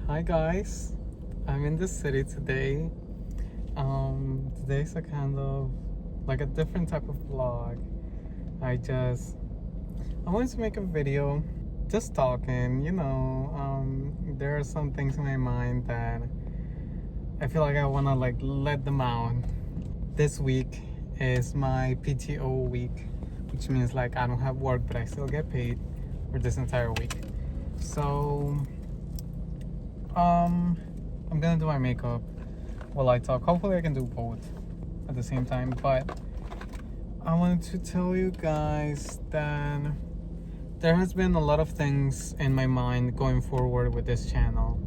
Hi guys, I'm in the city today. Today's a kind of like a different type of vlog. I wanted to make a video, just talking. There are some things in my mind that I feel like I wanna like let them out. This week is my PTO week, which means like I don't have work, but I still get paid for this entire week. So I'm gonna do my makeup while I talk. Hopefully I can do both at the same time. But I wanted to tell you guys that there has been a lot of things in my mind going forward with this channel.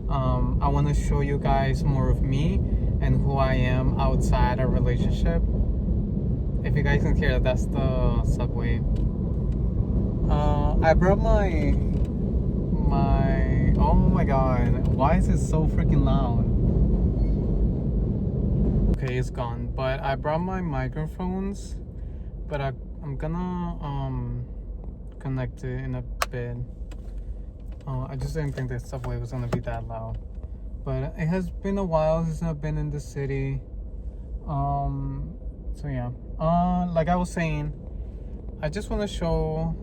I want to show you guys more of me and who I am outside a relationship. If you guys can hear, that's the subway. I brought my oh my god, why is it so freaking loud? Okay, it's gone. But I brought my microphones, but I'm gonna connect it in a bit. I just didn't think the subway was gonna be that loud. But it has been a while since I've been in the city. So yeah. Like I was saying, I just wanna show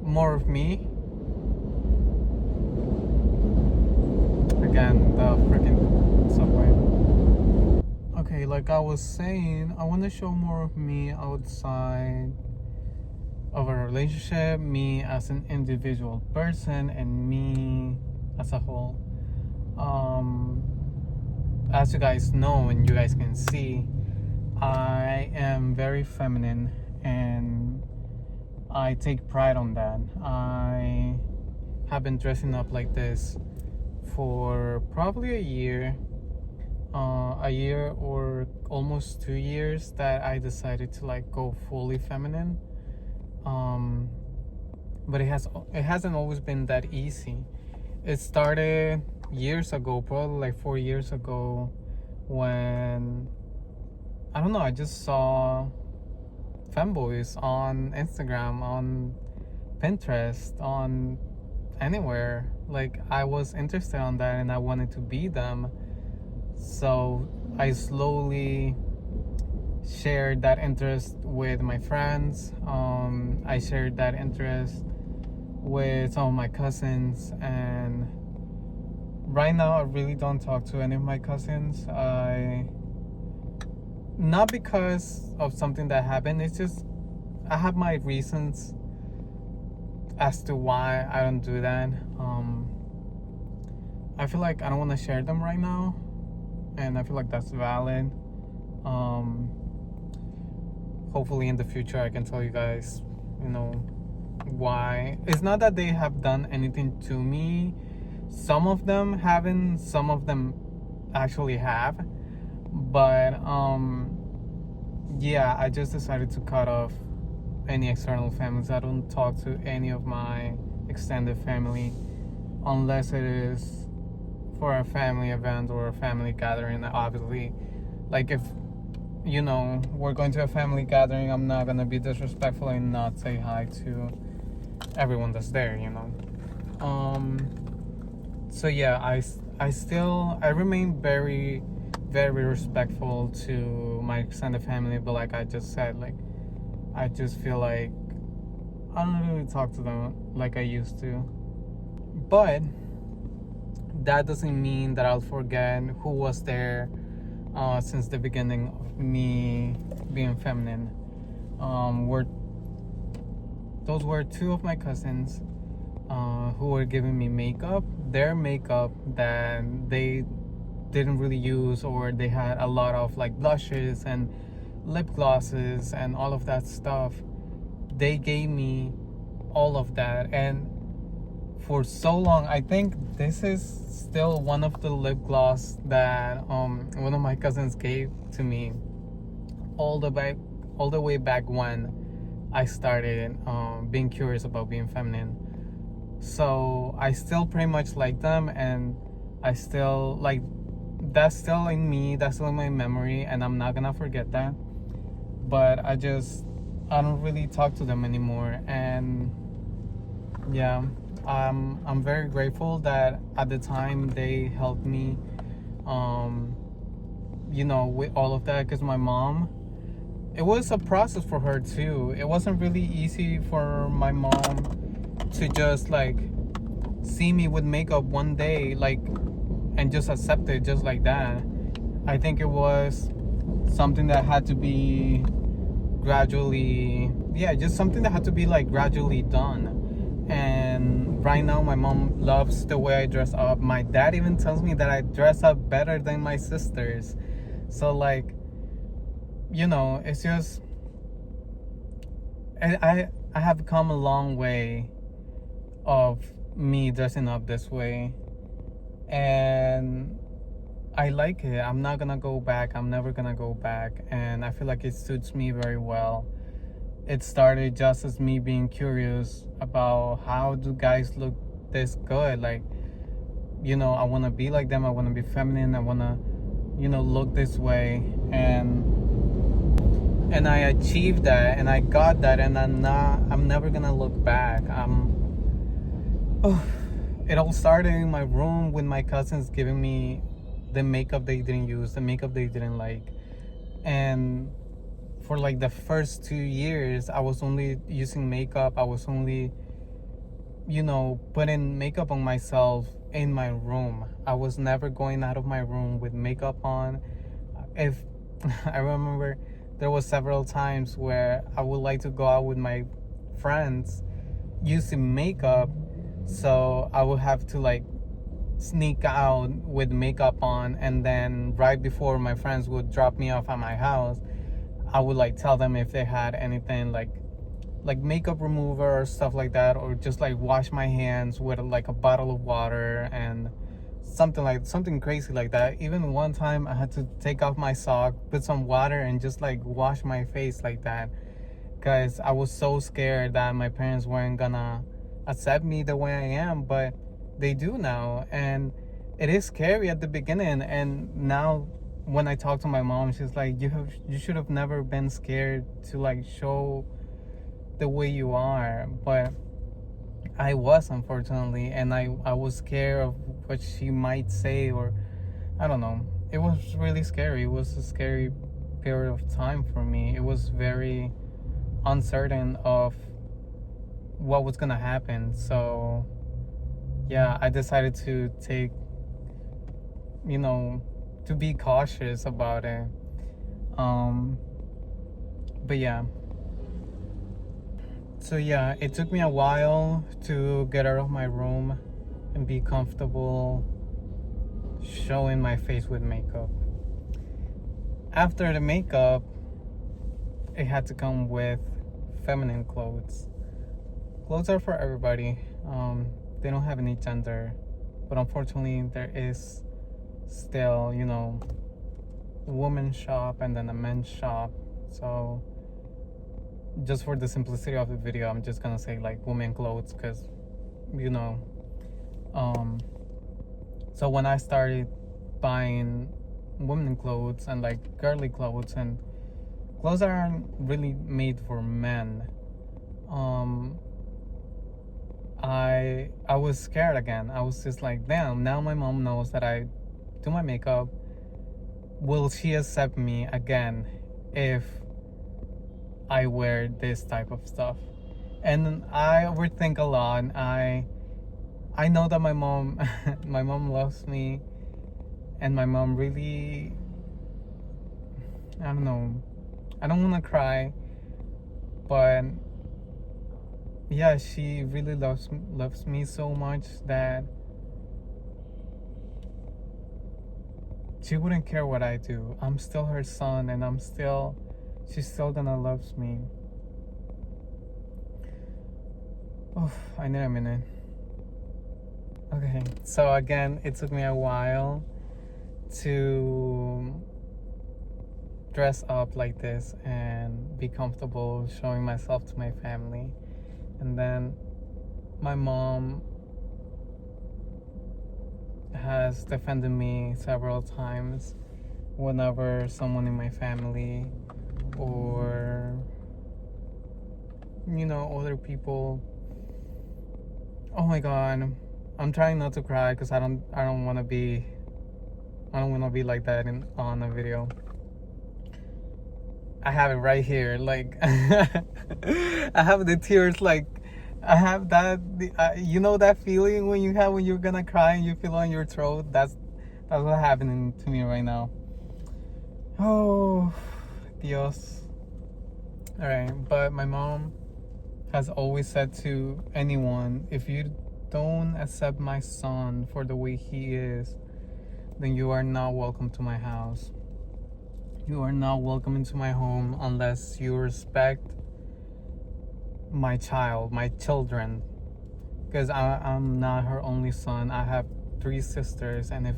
more of me. Again, the freaking subway. Okay, like I was saying, I want to show more of me outside of a relationship, me as an individual person, and me as a whole. As you guys know and you guys can see, I am very feminine and I take pride on that. I have been dressing up like this for probably a year or almost 2 years that I decided to like go fully feminine. But it hasn't always been that easy. It started years ago, probably like 4 years ago, when I don't know, I just saw femboys on Instagram, on Pinterest, on anywhere. Like I was interested on that and I wanted to be them. So I slowly shared that interest with my friends. I shared that interest with some of my cousins, and right now I really don't talk to any of my cousins. Not because of something that happened, it's just I have my reasons as to why I don't do that. I feel like I don't want to share them right now, and I feel like that's valid. Hopefully in the future I can tell you guys, why. It's not that they have done anything to me. Some of them haven't, some of them actually have. But yeah, I just decided to cut off any external families. I don't talk to any of my extended family unless it is for a family event or a family gathering. Obviously, like if we're going to a family gathering, I'm not gonna be disrespectful and not say hi to everyone that's there. So yeah, I remain very, very respectful to my extended family, but like I just said, like I just feel like I don't really talk to them like I used to. But that doesn't mean that I'll forget who was there since the beginning of me being feminine. Those were two of my cousins who were giving me makeup. Their makeup that they didn't really use, or they had a lot of like blushes and lip glosses and all of that stuff. They gave me all of that, and for so long, I think this is still one of the lip gloss that one of my cousins gave to me all the way back when I started being curious about being feminine. So I still pretty much like them, and I still like, that's still in me, that's still in my memory, and I'm not gonna forget that. But I don't really talk to them anymore. And yeah, I'm very grateful that at the time they helped me, with all of that, because my mom, it was a process for her too. It wasn't really easy for my mom to just like see me with makeup one day, like, and just accept it just like that. I think it was something that had to be gradually, yeah, just something that had to be like gradually done. And right now my mom loves the way I dress up. My dad even tells me that I dress up better than my sisters. So like, it's just, I have come a long way of me dressing up this way, and I like it. I'm not gonna go back. I'm never gonna go back. And I feel like it suits me very well. It started just as me being curious about how do guys look this good. Like, I want to be like them. I want to be feminine. I want to, look this way. And I achieved that, and I got that, and I'm never gonna look back. It all started in my room with my cousins giving me the makeup they didn't use, the makeup they didn't like. And for like the first 2 years, I was only using makeup. I was only, putting makeup on myself in my room. I was never going out of my room with makeup on. If I remember, there was several times where I would like to go out with my friends using makeup, so I would have to like sneak out with makeup on, and then right before my friends would drop me off at my house, I would like tell them if they had anything like makeup remover or stuff like that, or just like wash my hands with like a bottle of water and something crazy like that. Even one time I had to take off my sock, put some water, and just like wash my face like that, because I was so scared that my parents weren't gonna accept me the way I am. But they do now, and it is scary at the beginning. And now when I talk to my mom, she's like, you should have never been scared to like show the way you are. But I was, unfortunately, and I was scared of what she might say, or I don't know. It was really scary. It was a scary period of time for me. It was very uncertain of what was gonna happen. So yeah, I decided to take, to be cautious about it. But yeah. So yeah, it took me a while to get out of my room and be comfortable showing my face with makeup. After the makeup, it had to come with feminine clothes. Clothes are for everybody. They don't have any gender, but unfortunately there is still, a women's shop and then a men's shop. So just for the simplicity of the video, I'm just gonna say like women clothes, because so when I started buying women clothes and like girly clothes and clothes that aren't really made for men, I was scared again. I was just like, damn, now my mom knows that I do my makeup. Will she accept me again if I wear this type of stuff? And I overthink a lot. I know that my mom my mom loves me, and my mom really, I don't know, I don't want to cry, but yeah, she really loves me so much that she wouldn't care what I do. I'm still her son, and she's still gonna loves me. Oh, I need a minute. Okay, so again, it took me a while to dress up like this and be comfortable showing myself to my family. And then my mom has defended me several times whenever someone in my family or other people Oh my god, I'm trying not to cry because I don't want to be, I don't want to be like that in on a video. I have it right here. Like, I have the tears. Like, I have that. You know that feeling when you have when you're gonna cry and you feel on your throat. That's what's happening to me right now. Oh, Dios. All right, but my mom has always said to anyone, if you don't accept my son for the way he is, then you are not welcome to my house. You are not welcome into my home unless you respect my child, my children. Because I'm not her only son. I have three sisters, and if,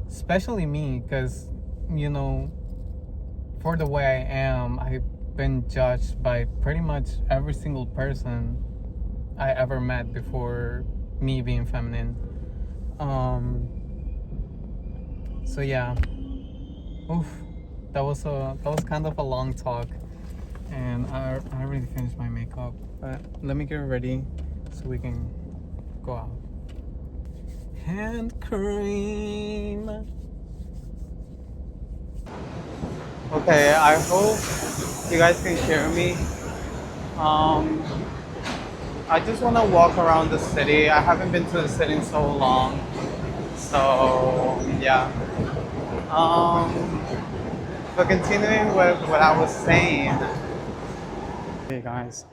especially me, because, you know, for the way I am, I've been judged by pretty much every single person I ever met before me being feminine. Um, so yeah, oof, that was kind of a long talk, and I already finished my makeup, but let me get ready so we can go out. Hand cream. Okay, I hope you guys can hear me. Um, I just want to walk around the city. I haven't been to the city in so long, so yeah. Um, but continuing with what I was saying. Hey guys,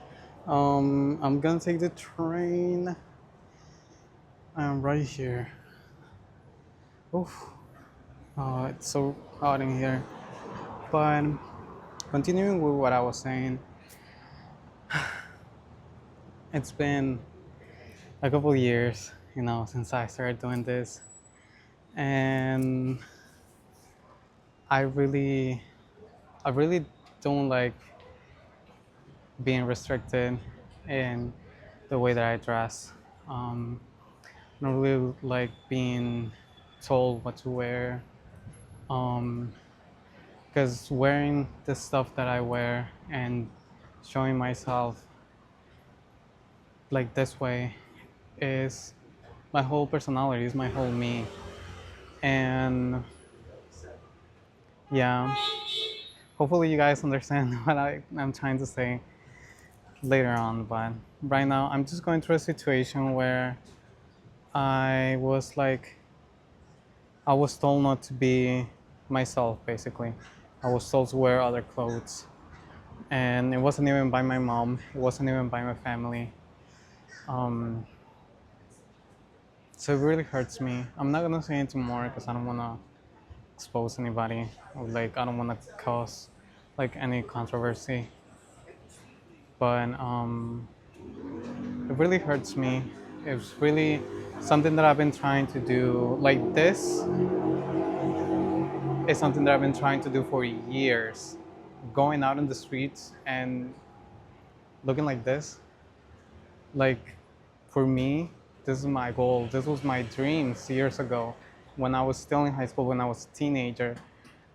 I'm gonna take the train. I'm right here. Oof, it's so hot in here. But continuing with what I was saying, it's been a couple of years, you know, since I started doing this, and I really, I really don't like being restricted in the way that I dress. Um, I don't really like being told what to wear. Because wearing the stuff that I wear and showing myself like this way is my whole personality, is my whole me. And yeah, hopefully you guys understand what I'm trying to say later on. But right now, I'm just going through a situation where I was like, I was told not to be myself, basically. I was told to wear other clothes. And it wasn't even by my mom, it wasn't even by my family. Um, so it really hurts me. I'm not gonna say anything more because I don't wanna expose anybody, or like I don't wanna cause like any controversy. But it really hurts me. It's really something that I've been trying to do. Like this is something that I've been trying to do for years. Going out in the streets and looking like this, like for me, this is my goal. This was my dreams years ago when I was still in high school, when I was a teenager.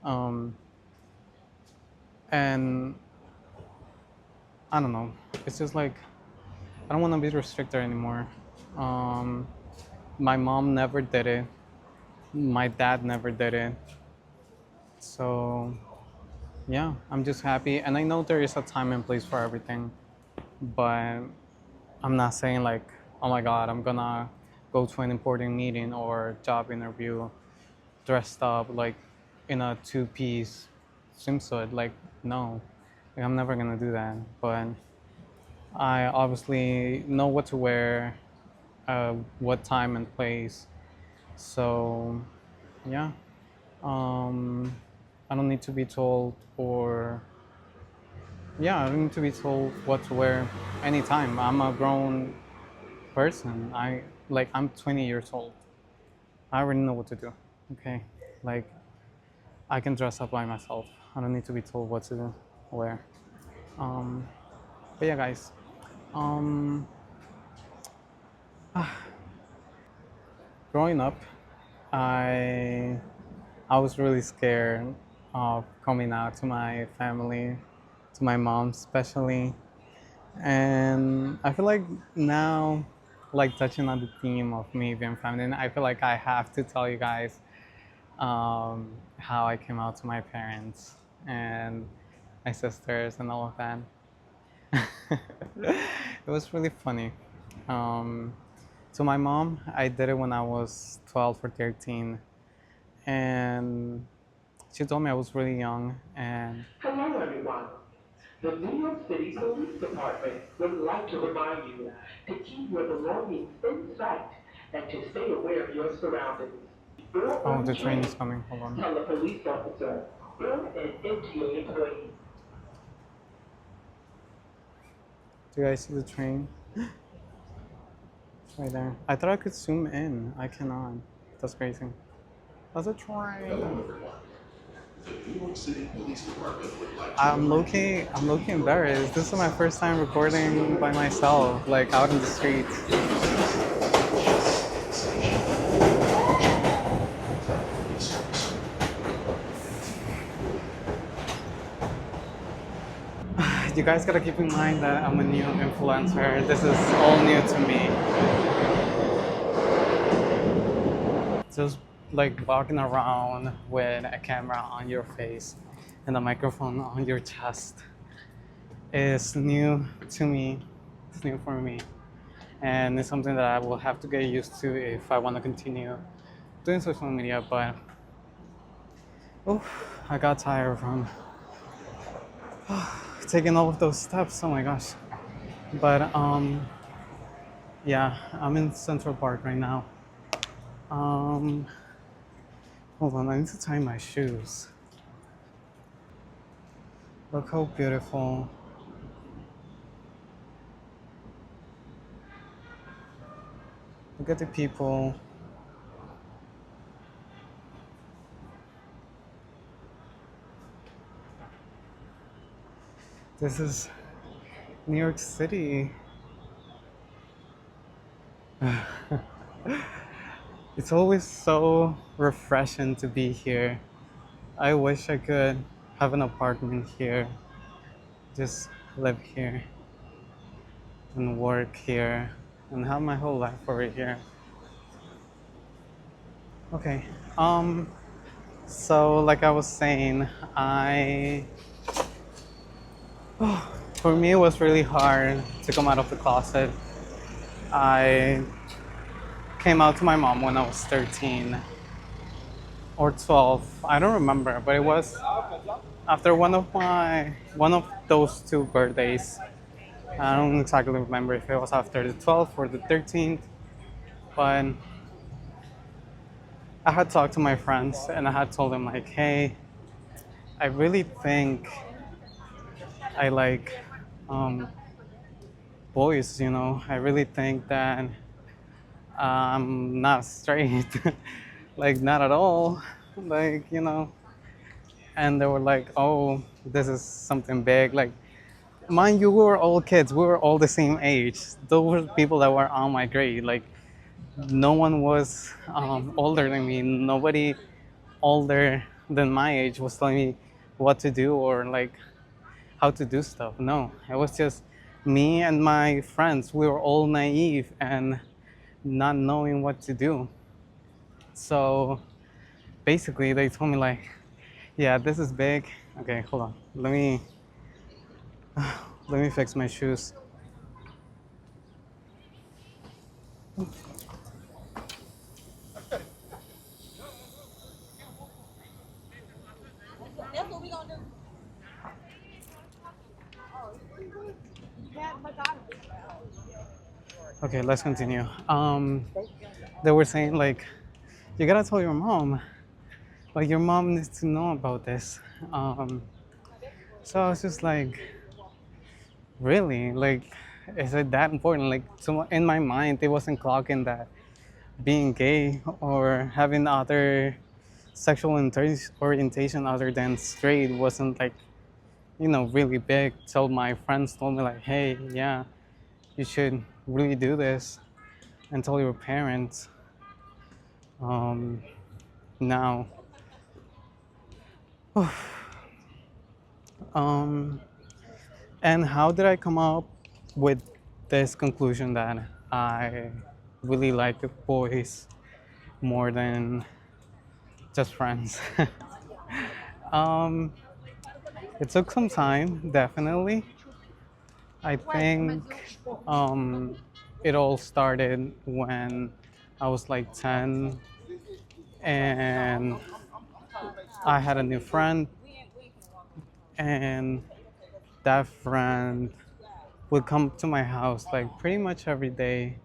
Um, and I don't know. It's just like I don't want to be restricted anymore. Um, my mom never did it. My dad never did it. So yeah, I'm just happy, and I know there is a time and place for everything. But I'm not saying like, oh my God, I'm gonna go to an important meeting or job interview dressed up like in a two-piece swimsuit. Like, no, like, I'm never gonna do that. But I obviously know what to wear, what time and place. So, yeah, um, I don't need to be told, or yeah, I don't need to be told what to wear anytime. I'm a grown person. I'm 20 years old. I already know what to do. Okay, like I can dress up by myself. I don't need to be told what to wear. Um, but yeah, guys. Um, growing up, I I was really scared of coming out to my family, to my mom especially, and I feel like now. like touching on the theme of me being feminine, I feel like I have to tell you guys how I came out to my parents and my sisters and all of that. It was really funny. Um, to my mom, I did it when I was 12 or 13, and she told me I was really young. And Hello, everyone. The New York City Police Department would like to remind you to keep your belongings in sight and to stay aware of your surroundings. Or oh, the train is unsure, coming. Hold on. tell a police officer or an MTA employee. Do you guys see the train? It's right there. I thought I could zoom in. I cannot. That's crazy. That's a train. I'm low-key embarrassed. This is my first time recording by myself, like out in the streets. You guys gotta keep in mind that I'm a new influencer. This is all new to me. Just like walking around with a camera on your face and a microphone on your chest is new to me. It's new for me. And it's something that I will have to get used to if I want to continue doing social media. But oh, I got tired from taking all of those steps. Oh my gosh. But yeah, I'm in Central Park right now. Um, hold on, I need to tie my shoes. Look how beautiful. Look at the people. This is New York City. It's always so refreshing to be here. I wish I could have an apartment here, just live here and work here and have my whole life over here. Okay. So like I was saying, I for me it was really hard to come out of the closet. I came out to my mom when I was 13 or 12. I don't remember, but it was after one of those two birthdays. I don't exactly remember if it was after the 12th or the 13th, but I had talked to my friends and I had told them like, hey, I really think I like um, boys. I really think that I'm not straight, like not at all, like. And they were like, oh, this is something big. Like, mind you, we were all kids. We were all the same age. Those were people that were on my grade. Like, no one was older than me. Nobody older than my age was telling me what to do or like how to do stuff. No, it was just me and my friends. We were all naive and not knowing what to do. So basically, they told me like, yeah, this is big. Okay, hold on. Let me fix my shoes. Okay, let's continue. They were saying like, you gotta tell your mom. Like your mom needs to know about this. So I was just like, really? Like, is it that important? Like, so in my mind, it wasn't clocking that being gay or having other sexual orientation other than straight wasn't like, really big. So my friends told me like, hey, yeah, you should really do this and tell your parents. Now, um, and how did I come up with this conclusion that I really like boys more than just friends. um, it took some time, definitely. I think it all started when I was like 10 and I had a new friend, and that friend would come to my house like pretty much every day.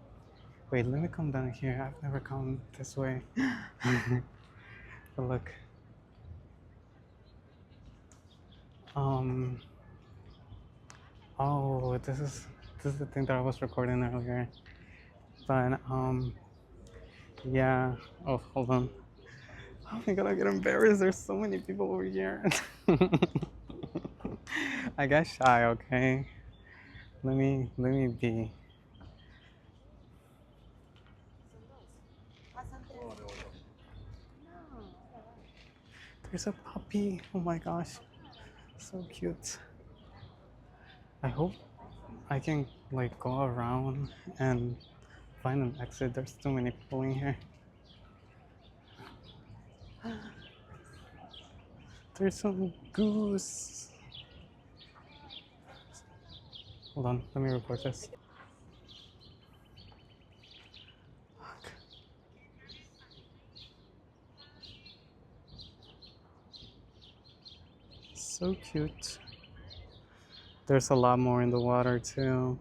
Wait, let me come down here. I've never come this way. But look, um, oh, this is the thing that I was recording earlier. But yeah. Oh, hold on. Oh my god, I get embarrassed. There's so many people over here. I got shy. Okay, let me be. There's a puppy. Oh my gosh, so cute. I hope I can like go around and find an exit. There's too many people in here. There's some goose. Hold on, let me record this. So cute. There's a lot more in the water too.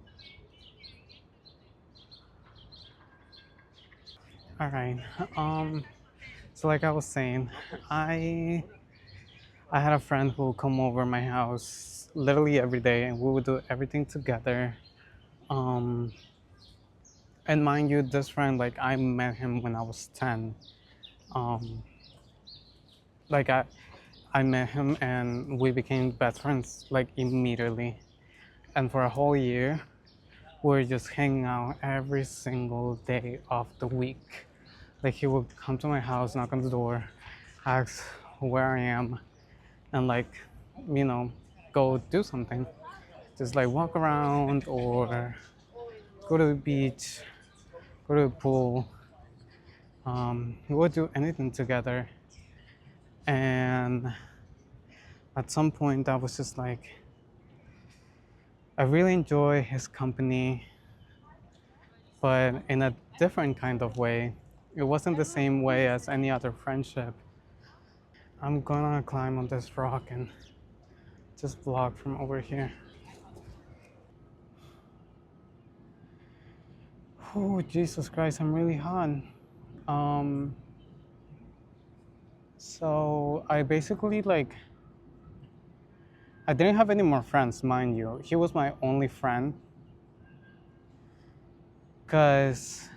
All right. Um. So like I was saying, I I had a friend who would come over my house literally every day, and we would do everything together. Um. And mind you, this friend, like I met him when I was 10. Um. Like I met him and we became best friends like immediately. And for a whole year, we were just hanging out every single day of the week. Like he would come to my house, knock on the door, ask where I am, and like, you know, go do something. Just like walk around or go to the beach, go to the pool. We would do anything together. And at some point, I was just like, I really enjoy his company, but in a different kind of way. It wasn't the same way as any other friendship. I'm gonna climb on this rock and just vlog from over here. Oh, Jesus Christ, I'm really hot. Um, so I basically like, I didn't have any more friends, mind you. He was my only friend because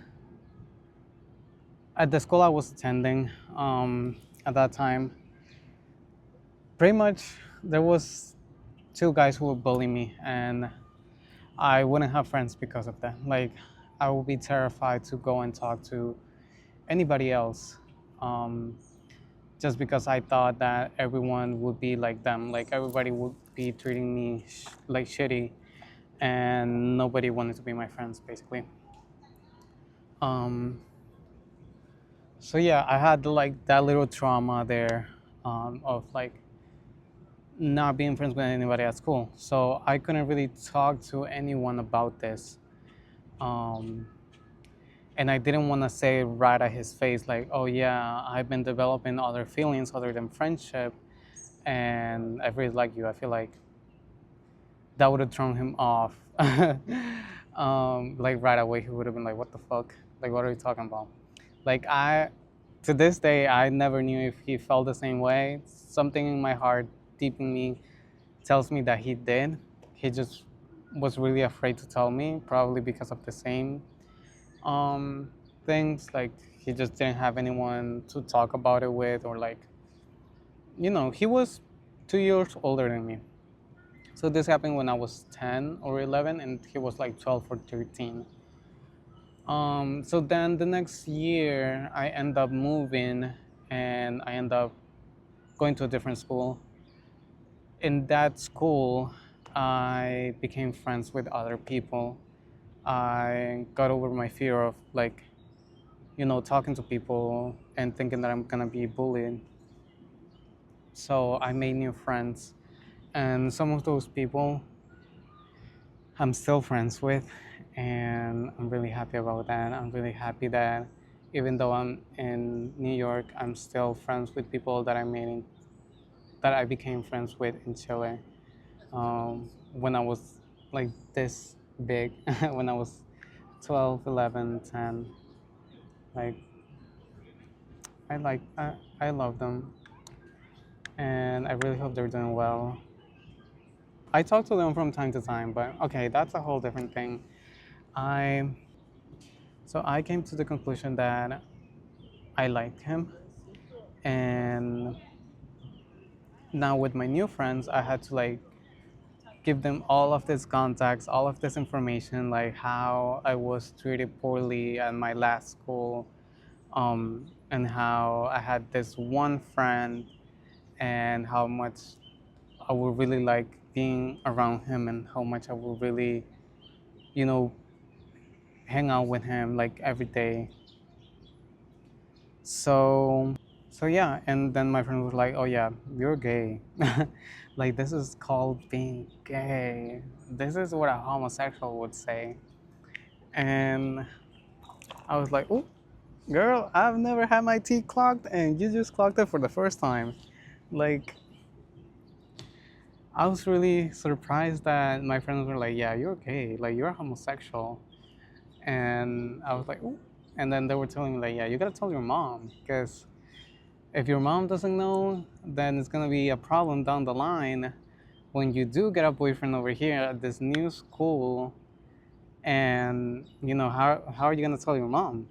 at the school I was attending at that time, pretty much there was two guys who would bully me, and I wouldn't have friends because of that. Like, I would be terrified to go and talk to anybody else, um, just because I thought that everyone would be like them. Like everybody would be treating me like shitty, and nobody wanted to be my friends, basically. Um, so yeah, I had like that little trauma there of like not being friends with anybody at school. So I couldn't really talk to anyone about this. Um, and I didn't want to say right at his face, like, oh yeah, I've been developing other feelings other than friendship, and I really like you. I feel like that would have thrown him off. Like right away, he would have been like, what the fuck? Like, what are you talking about? Like, to this day, I never knew if he felt the same way. Something in my heart, deep in me, tells me that he did. He just was really afraid to tell me, probably because of the same um, things. Like he just didn't have anyone to talk about it with, or like, he was 2 years older than me. So this happened when I was 10 or 11, and he was like 12 or 13. So then the next year, I end up moving, and I end up going to a different school. In that school, I became friends with other people. I got over my fear of like, talking to people and thinking that I'm gonna be bullied. So I made new friends, and some of those people I'm still friends with, and I'm really happy about that. I'm really happy that even though I'm in New York, I'm still friends with people that that I became friends with in Chile. When I was like this big, when I was 12, 11, 10, like I love them, and I really hope they're doing well. I talk to them from time to time, but okay, that's a whole different thing. I So I came to the conclusion that I liked him, and now with my new friends, I had to like give them all of this context, all of this information, like how I was treated poorly at my last school, and how I had this one friend, and how much I would really like being around him, and how much I would really, you know, hang out with him like every day. So yeah, and then my friend was like, "Oh yeah, you're gay." Like this is called being gay. This is what a homosexual would say. And I was like, "Oh, girl, I've never had my teeth clogged, and you just clogged it for the first time." Like I was really surprised that my friends were like, "Yeah, you're gay. Like you're homosexual." And I was like, "Ooh." And then they were telling me like, "Yeah, you gotta tell your mom, because if your mom doesn't know, then it's gonna be a problem down the line when you do get a boyfriend over here at this new school. And how are you gonna tell your mom?"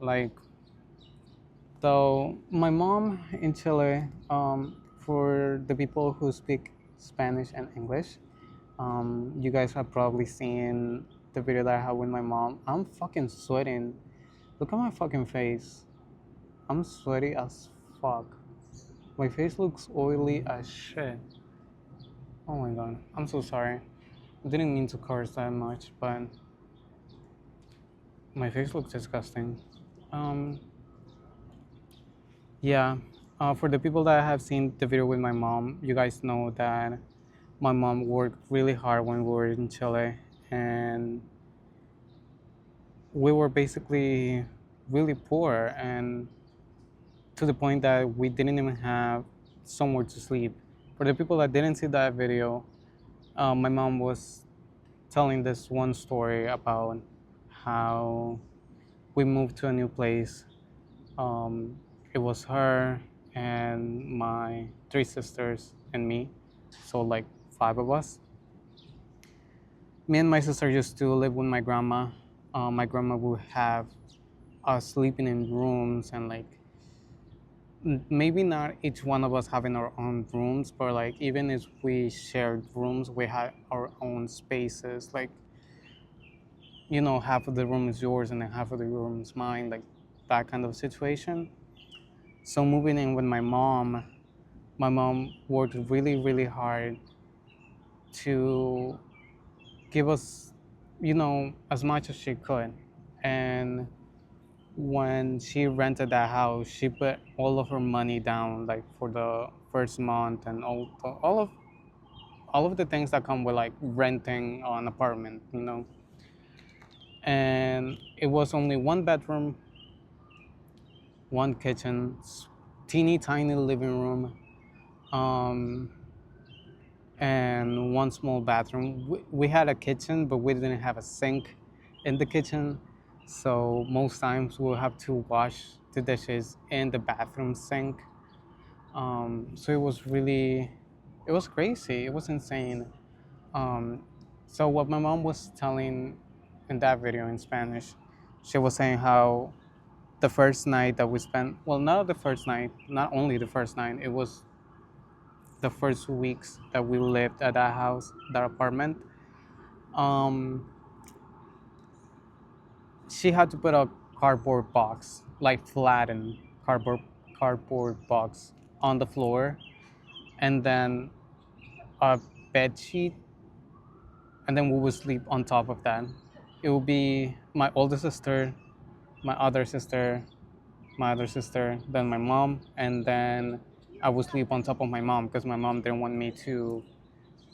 Like, so my mom in Chile, for the people who speak Spanish and English, you guys have probably seen the video that I have with my mom. I'm fucking sweating. Look at my fucking face. I'm sweaty as fuck. My face looks oily as shit. Oh my god, I'm so sorry. I didn't mean to curse that much, but my face looks disgusting. Um, yeah, for the people that have seen the video with my mom, you guys know that my mom worked really hard when we were in Chile, and we were basically really poor, and to the point that we didn't even have somewhere to sleep. For the people that didn't see that video, my mom was telling this one story about how we moved to a new place. It was her and my three sisters and me, so like five of us. Me and my sister used to live with my grandma. My grandma would have us sleeping in rooms, and like maybe not each one of us having our own rooms, but like even if we shared rooms, we had our own spaces. Like half of the room is yours and then half of the room is mine, like that kind of situation. So moving in with my mom worked really, really hard to give us, as much as she could. And when she rented that house, she put all of her money down, like for the first month, and all of the things that come with like renting an apartment. And it was only one bedroom, one kitchen, teeny tiny living room, um, and one small bathroom. We had a kitchen, but we didn't have a sink in the kitchen. So most times we'll have to wash the dishes in the bathroom sink. So it was crazy. It was insane. Um, so what my mom was telling in that video in Spanish, she was saying how the first night that we spent, well, not the first night, not only the first night, it was the first weeks that we lived at that house, that apartment. Um, she had to put a cardboard box, like flattened cardboard box on the floor, and then a bed sheet, and then we would sleep on top of that. it would be my older sister, my other sister, my other sister, then my mom, and then I would sleep on top of my mom because my mom didn't want me to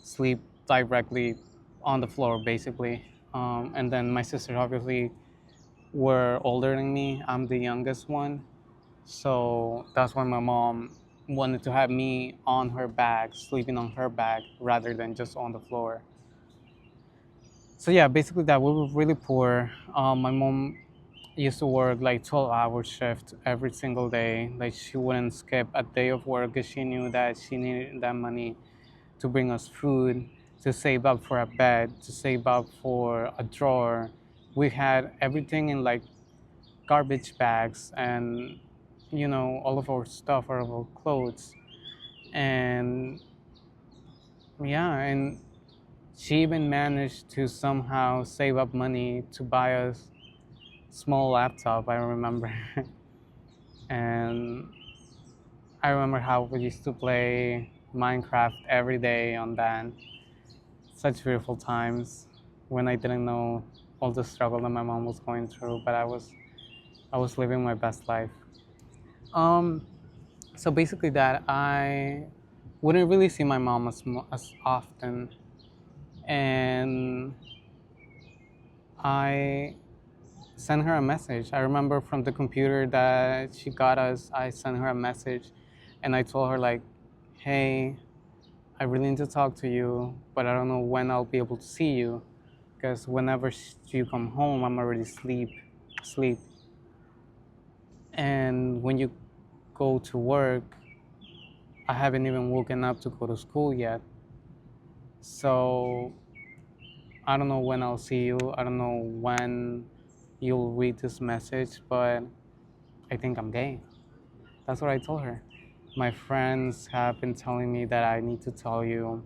sleep directly on the floor, basically. And then my sisters obviously were older than me. I'm the youngest one, so that's why my mom wanted to have me on her back, sleeping on her back rather than just on the floor. So yeah, basically that we were really poor. My mom used to work like 12-hour shift every single day. Like she wouldn't skip a day of work because she knew that she needed that money to bring us food, to save up for a bed, to save up for a drawer. We had everything in like garbage bags and all of our stuff, all of our clothes. And yeah, and she even managed to somehow save up money to buy us small laptop, I remember. And I remember how we used to play Minecraft every day on that. Such beautiful times when I didn't know all the struggle that my mom was going through, but I was living my best life. Um, so basically, that I wouldn't really see my mom as often, and I sent her a message. I remember from the computer that she got us, I sent her a message, and I told her like, "Hey, I really need to talk to you, but I don't know when I'll be able to see you, because whenever you come home, I'm already asleep, and when you go to work, I haven't even woken up to go to school yet. So I don't know when I'll see you. I don't know when you'll read this message, but I think I'm gay." That's what I told her. My friends have been telling me that I need to tell you,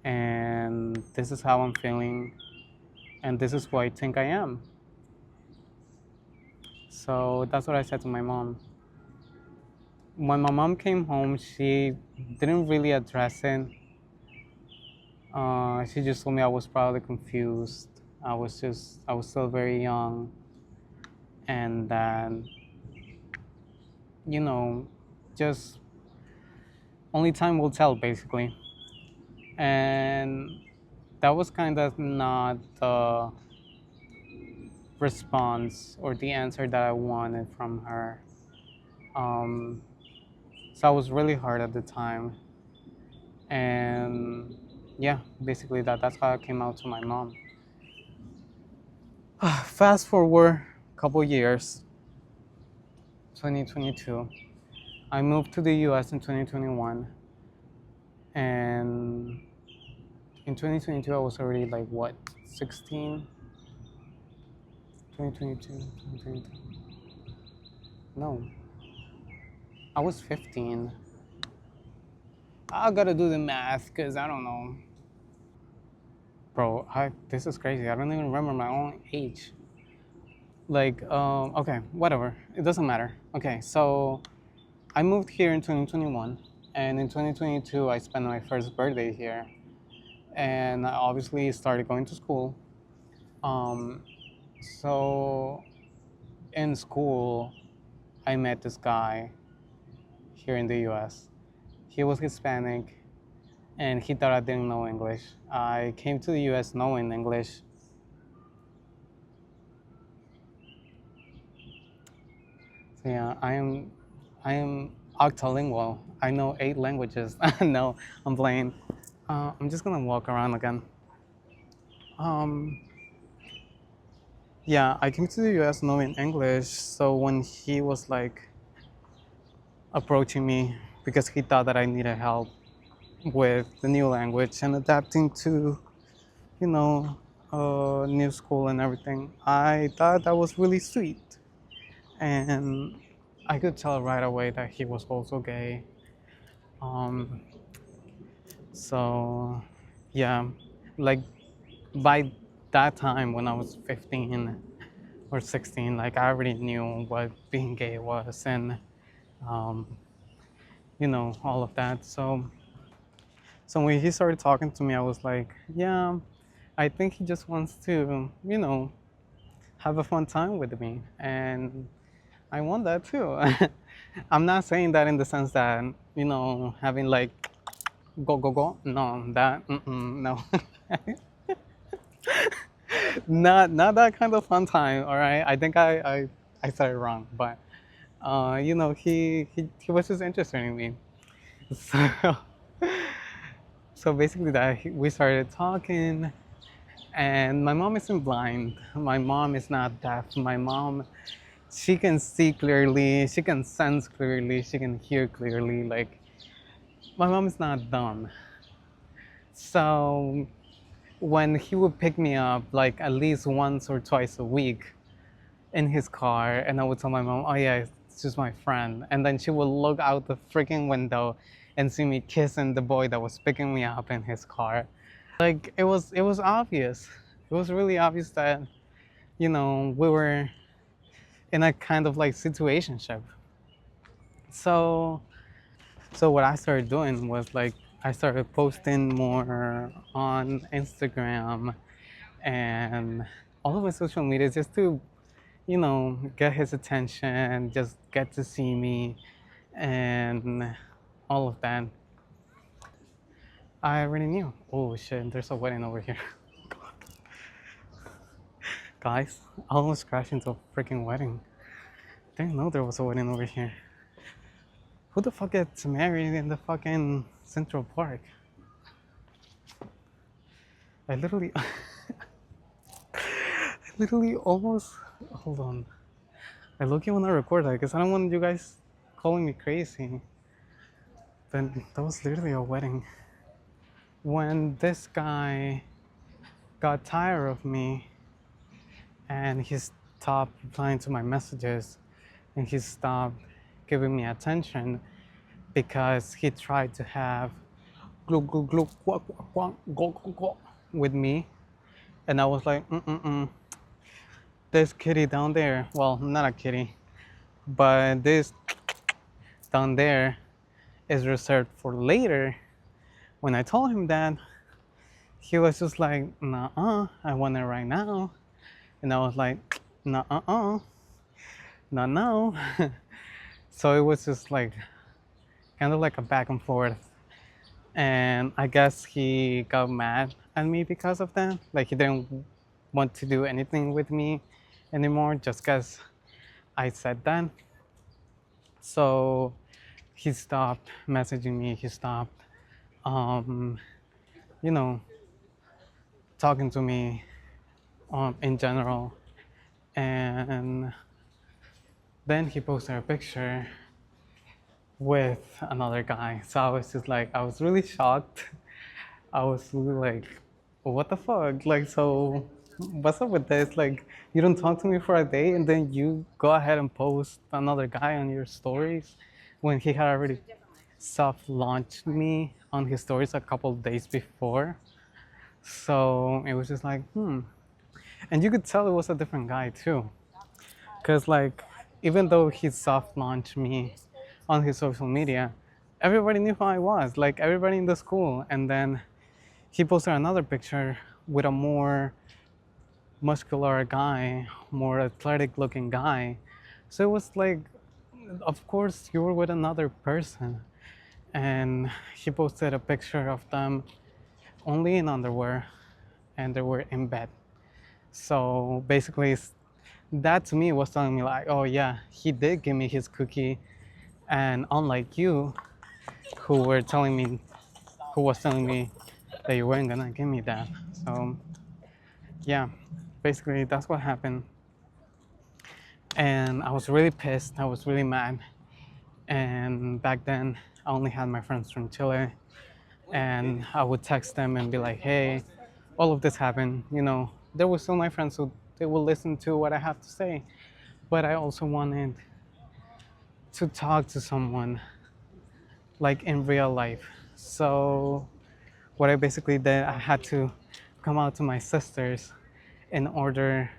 and this is how I'm feeling, and this is who I think I am. So that's what I said to my mom. When my mom came home, she didn't really address it. She just told me I was probably confused. I was still very young, and that, you know, just only time will tell, basically. And that was kind of not the response or the answer that I wanted from her. Um, so I was really hard at the time, and yeah, basically that's how I came out to my mom. Fast forward a couple years, 2022. I moved to the U.S. in 2021, and in 2022 I was already like what, 16? 2022, 2023. No, I was 15. I gotta do the math because I don't know. Bro, this is crazy. I don't even remember my own age. Like, okay, whatever. It doesn't matter. Okay, so I moved here in 2021, and in 2022, I spent my first birthday here. And I obviously started going to school. Um, so in school, I met this guy here in the US. He was Hispanic, and he thought I didn't know English. I came to the US knowing English. So yeah, I am octolingual. I know 8 languages. No, I'm playing. I'm just gonna walk around again. Um, yeah, I came to the US knowing English. So when he was like approaching me because he thought that I needed help with the new language and adapting to, you know, new school and everything, I thought that was really sweet. And I could tell right away that he was also gay. Um, so, yeah, like by that time when I was 15 or 16, like I already knew what being gay was, and um, all of that. So when he started talking to me, I was like, yeah, I think he just wants to, have a fun time with me. And I want that too. I'm not saying that in the sense that, having like go, go, go. No, no. Not that kind of fun time, all right? I think I said it wrong, but, he was just interested in me. So, so basically we started talking. And my mom isn't blind. My mom is not deaf. My mom, she can see clearly. She can sense clearly. She can hear clearly. Like, my mom is not dumb. So when he would pick me up, like at least once or twice a week in his car, and I would tell my mom, "Oh yeah, it's just my friend," and then she would look out the freaking window and see me kissing the boy that was picking me up in his car. Like it was obvious. It was really obvious that we were in a kind of like situationship. So so what I started doing was like I started posting more on Instagram and all of my social media just to, get his attention, just get to see me and all of that. I already knew. Oh shit, there's a wedding over here. Guys, I almost crashed into a freaking wedding. Didn't know there was a wedding over here. Who the fuck gets married in the fucking Central Park? I literally, I literally almost. Hold on. I look you when I record that because I don't want you guys calling me crazy. Then that was literally a wedding. When this guy got tired of me and he stopped replying to my messages and he stopped giving me attention because he tried to have glug glug glug quack quack quack glug glug glug with me, and I was like, this kitty down there, well, not a kitty, but this down there is reserved for later. When I told him that, he was just like, nah, I want it right now. And I was like, nah, not now. So it was just like kind of like a back and forth. And I guess he got mad at me because of that. Like he didn't want to do anything with me anymore just because I said that. So he stopped messaging me. He stopped, um, you know, talking to me in general. And then he posted a picture with another guy. So I was just like, I was really shocked. I was really like, what the fuck? Like, so what's up with this? Like, you don't talk to me for a day and then you go ahead and post another guy on your stories when he had already soft launched me on his stories a couple of days before. So it was just like, And you could tell it was a different guy too. Because, like, even though he soft launched me on his social media, everybody knew who I was, like, everybody in the school. And then he posted another picture with a more muscular guy, more athletic looking guy. So it was like, of course, you were with another person. And he posted a picture of them only in underwear and they were in bed. So basically, that to me was telling me, like, oh yeah, he did give me his cookie. And unlike you, who were telling me, who was telling me that you weren't gonna give me that. So yeah, basically that's what happened. And I was really pissed. I was really mad. And back then, I only had my friends from Chile. And I would text them and be like, hey, all of this happened. They were still my friends, so they will listen to what I have to say. But I also wanted to talk to someone like in real life. So what I basically did, I had to come out to my sisters in order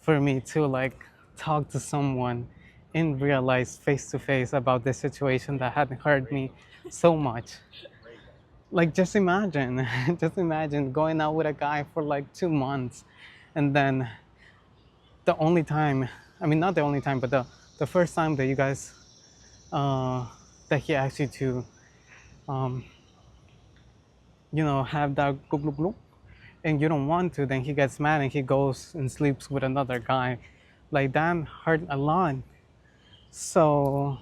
for me to like talk to someone in real life, face to face, about this situation that had hurt me so much. Like, just imagine, just imagine going out with a guy for like 2 months, and then the only time, I mean, not the only time, but the first time that you guys, uh, that he asked you to, um, have that gluk gluk gluk, and you don't want to, then he gets mad and he goes and sleeps with another guy. Like, that hurt a lot. So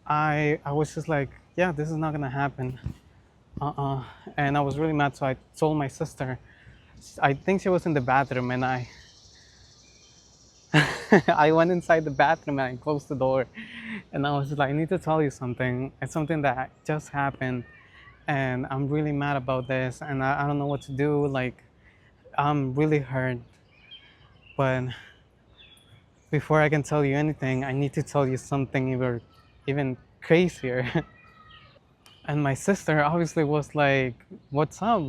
I was just like, yeah, this is not gonna happen. Uh-uh. And I was really mad, so I told my sister. I think she was in the bathroom, and I I went inside the bathroom and I closed the door, and I was like, I need to tell you something. It's something that just happened, and I'm really mad about this, and I don't know what to do. Like, I'm really hurt, but before I can tell you anything, I need to tell you something even crazier. And my sister obviously was like, "What's up?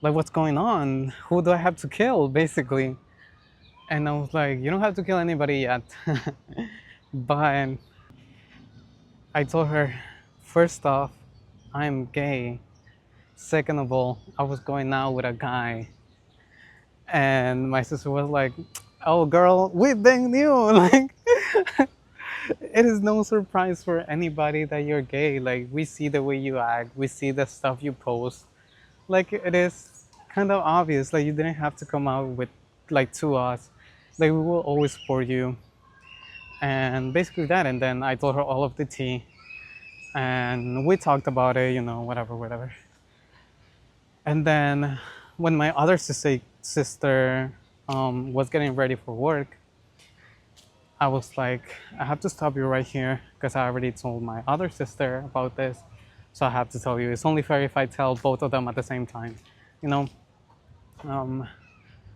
What's going on? Who do I have to kill?" Basically. And I was like, "You don't have to kill anybody yet." But I told her, first off, I'm gay. Second of all, I was going out with a guy. And my sister was like, "Oh, girl, we been knew." Like, it is no surprise for anybody that you're gay. Like, we see the way you act, we see the stuff you post. Like, it is kind of obvious. Like, you didn't have to come out with, like, to us. Like, we will always support you. And basically that. And then I told her all of the tea. And we talked about it, whatever, whatever. And then when my other sister was getting ready for work, I was like, I have to stop you right here because I already told my other sister about this. So I have to tell you. It's only fair if I tell both of them at the same time. You know, um,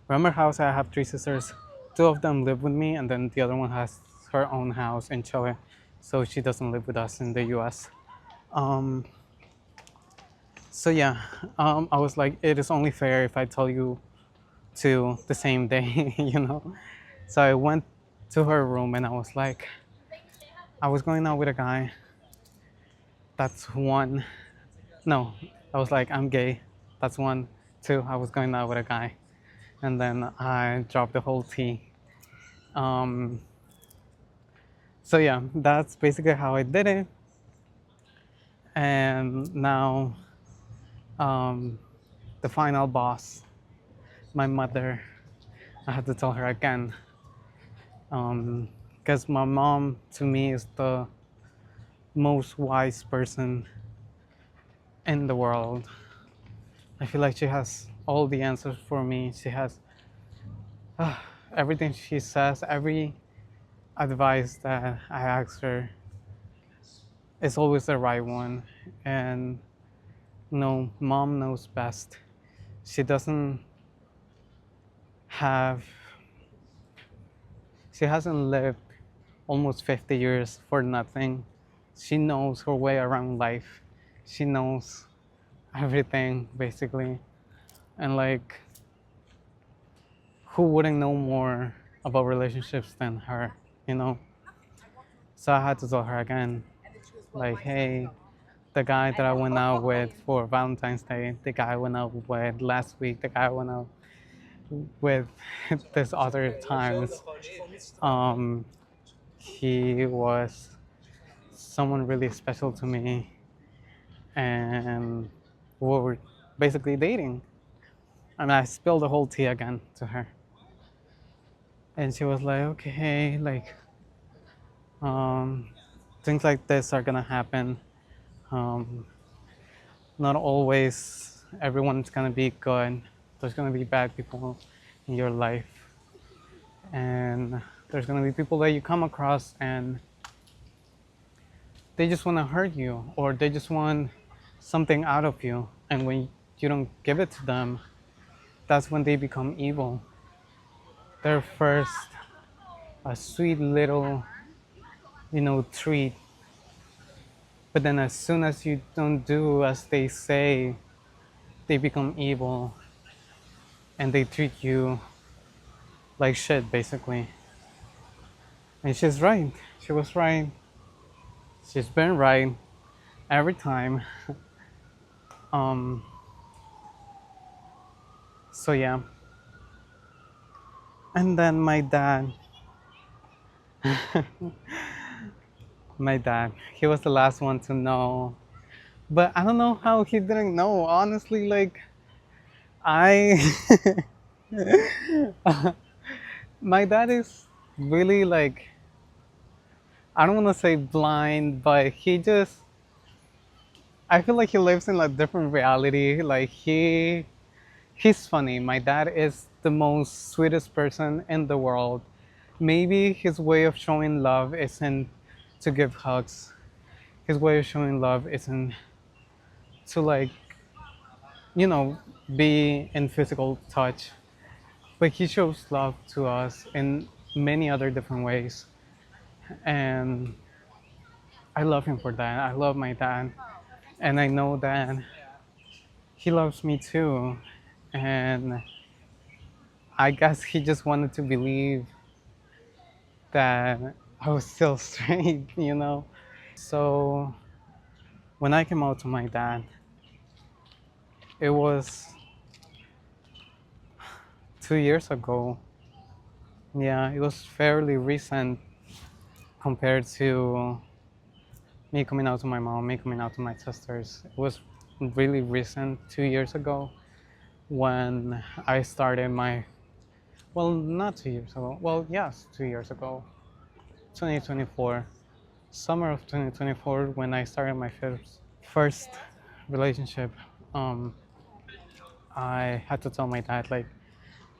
remember how I said I have three sisters? Two of them live with me, and then the other one has her own house in Chile. So she doesn't live with us in the US. Um, so yeah, I was like, it is only fair if I tell you to the same day, So I went to her room and I was like, I was going out with a guy. That's one. No, I was like, I'm gay. That's one. Two, I was going out with a guy. And then I dropped the whole tea. Um, so yeah, that's basically how I did it. And now, um, the final boss, my mother, I had to tell her again. Because my mom, to me, is the most wise person in the world. I feel like she has all the answers for me. She has everything she says, every advice that I ask her is always the right one. And no, mom knows best. She doesn't have, she hasn't lived almost 50 years for nothing. She knows her way around life. She knows everything, basically. And like, who wouldn't know more about relationships than her, you know? So I had to tell her again, like, hey, the guy that I went out with for Valentine's Day, the guy I went out with last week, the guy I went out with this other times, um, he was someone really special to me, and we were basically dating. And I spilled the whole tea again to her, and she was like, okay, like, um, things like this are gonna happen. Um, Not always everyone's gonna be good. There's gonna be bad people in your life, and there's gonna be people that you come across and they just want to hurt you, or they just want something out of you. And when you don't give it to them, that's when they become evil. They're first a sweet little, treat, but then as soon as you don't do as they say, they become evil and they treat you like shit, basically. And she's right. She was right. She's been right. every time. Um, so yeah, and then my dad, he was the last one to know, but I don't know how he didn't know. Honestly, like I, my dad is really like, I don't want to say blind, but he just, I feel like he lives in a different reality. Like he's funny. My dad is the most sweetest person in the world. Maybe his way of showing love isn't to give hugs. His way of showing love isn't to like, you know, be in physical touch. But he shows love to us in many other different ways. And I love him for that. I love my dad. And I know that he loves me too. And I guess he just wanted to believe that I was still straight, you know? So when I came out to my dad, it was 2 years ago. Yeah, it was fairly recent compared to me coming out to my mom, me coming out to my sisters. It was really recent, 2 years ago, when I started my, well, not 2 years ago. Well, yes, 2 years ago, 2024, summer of 2024, when I started my first relationship. Um, I had to tell my dad, like,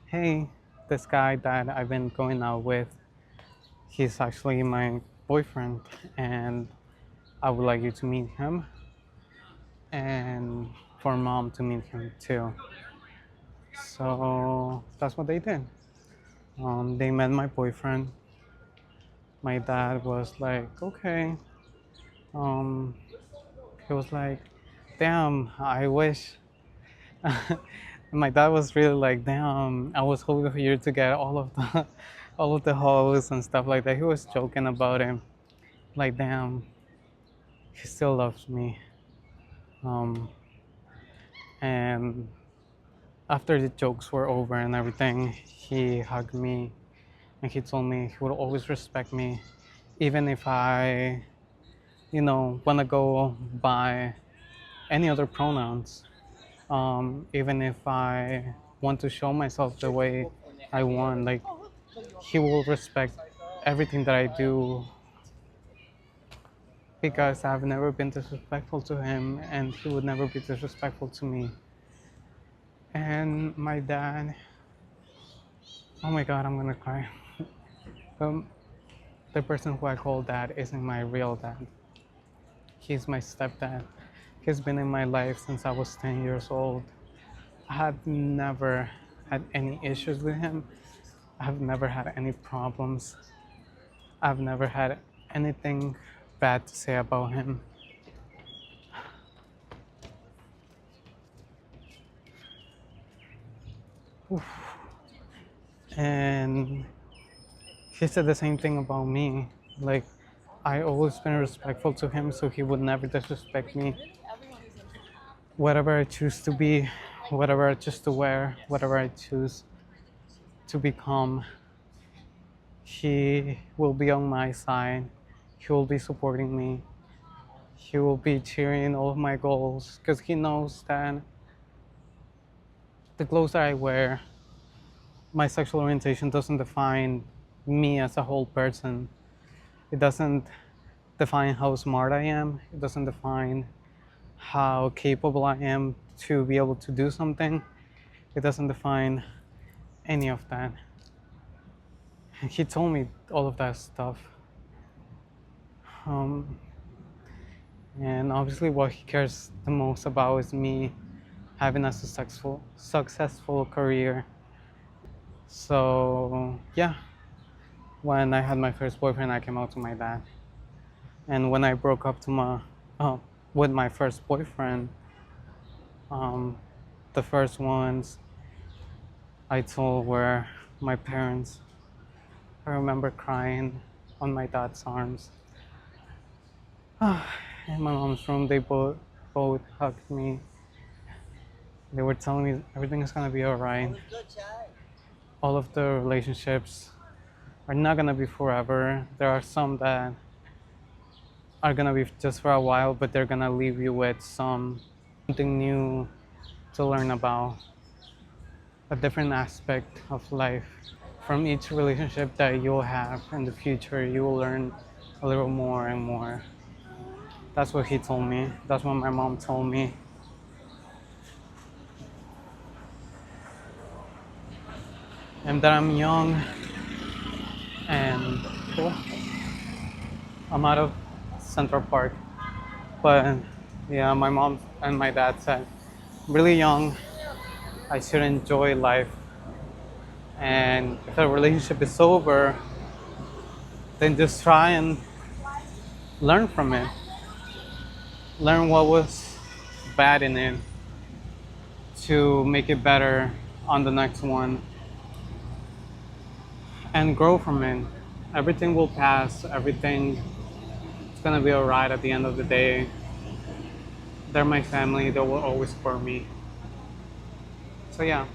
hey, this guy that I've been going out with, he's actually my boyfriend, and I would like you to meet him, and for mom to meet him too. So that's what they did. They met my boyfriend. My dad was like, okay. Um, he was like, damn, I wish. My dad was really like, damn, I was hoping for you to get all of the, all of the hoes and stuff like that. He was joking about it, like, damn, he still loves me. Um, and after the jokes were over and everything, he hugged me and he told me he would always respect me, even if I, want to go by any other pronouns. Even if I want to show myself the way I want, like he will respect everything that I do because I've never been disrespectful to him and he would never be disrespectful to me. And my dad, oh my god, I'm gonna cry. Um, the person who I call dad isn't my real dad. He's my stepdad. He's been in my life since I was 10 years old. I have never had any issues with him. I have never had any problems. I've never had anything bad to say about him. And he said the same thing about me. Like, I always been respectful to him, so he would never disrespect me. Whatever I choose to be, whatever I choose to wear, whatever I choose to become, he will be on my side. He will be supporting me. He will be cheering all of my goals because he knows that the clothes that I wear, my sexual orientation doesn't define me as a whole person. It doesn't define how smart I am. It doesn't define how capable I am to be able to do something. It doesn't define any of that. He told me all of that stuff. Um, and obviously, what he cares the most about is me having a successful career. So yeah, when I had my first boyfriend, I came out to my dad. And when I broke up uh, with my first boyfriend, um, the first ones I told were my parents. I remember crying on my dad's arms. in my mom's room, they both hugged me. They were telling me everything is gonna be alright. All of the relationships are not gonna be forever. There are some that are gonna be just for a while, but they're gonna leave you with something new to learn about, a different aspect of life. From each relationship that you'll have in the future, you will learn a little more and more. That's what he told me. That's what my mom told me. And that I'm young and cool. I'm out of Central Park. But yeah, my mom and my dad said, really young, I should enjoy life. And if a relationship is over, then just try and learn from it. Learn what was bad in it to make it better on the next one and grow from it. Everything will pass, everything is gonna be alright at the end of the day. They're my family, they will always support me. So yeah.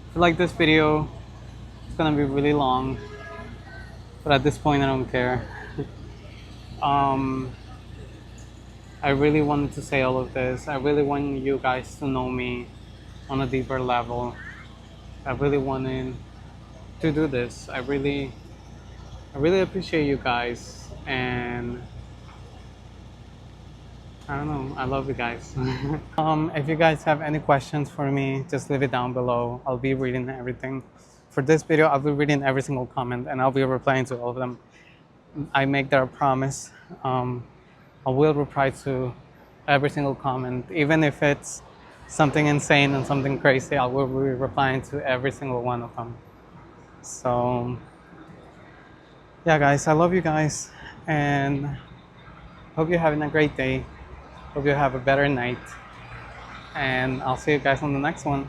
If you like this video, it's gonna be really long, but at this point I don't care. um, I really wanted to say all of this. I really want you guys to know me on a deeper level. I really wanted to do this. I really appreciate you guys, and I don't know, I love you guys. If you guys have any questions for me, just leave it down below. I'll be reading everything. For this video, I'll be reading every single comment and I'll be replying to all of them. I make that a promise. I will reply to every single comment, even if it's something insane and something crazy. I will be replying to every single one of them. So yeah, guys, I love you guys, and hope you're having a great day. Hope you have a better night, and I'll see you guys on the next one.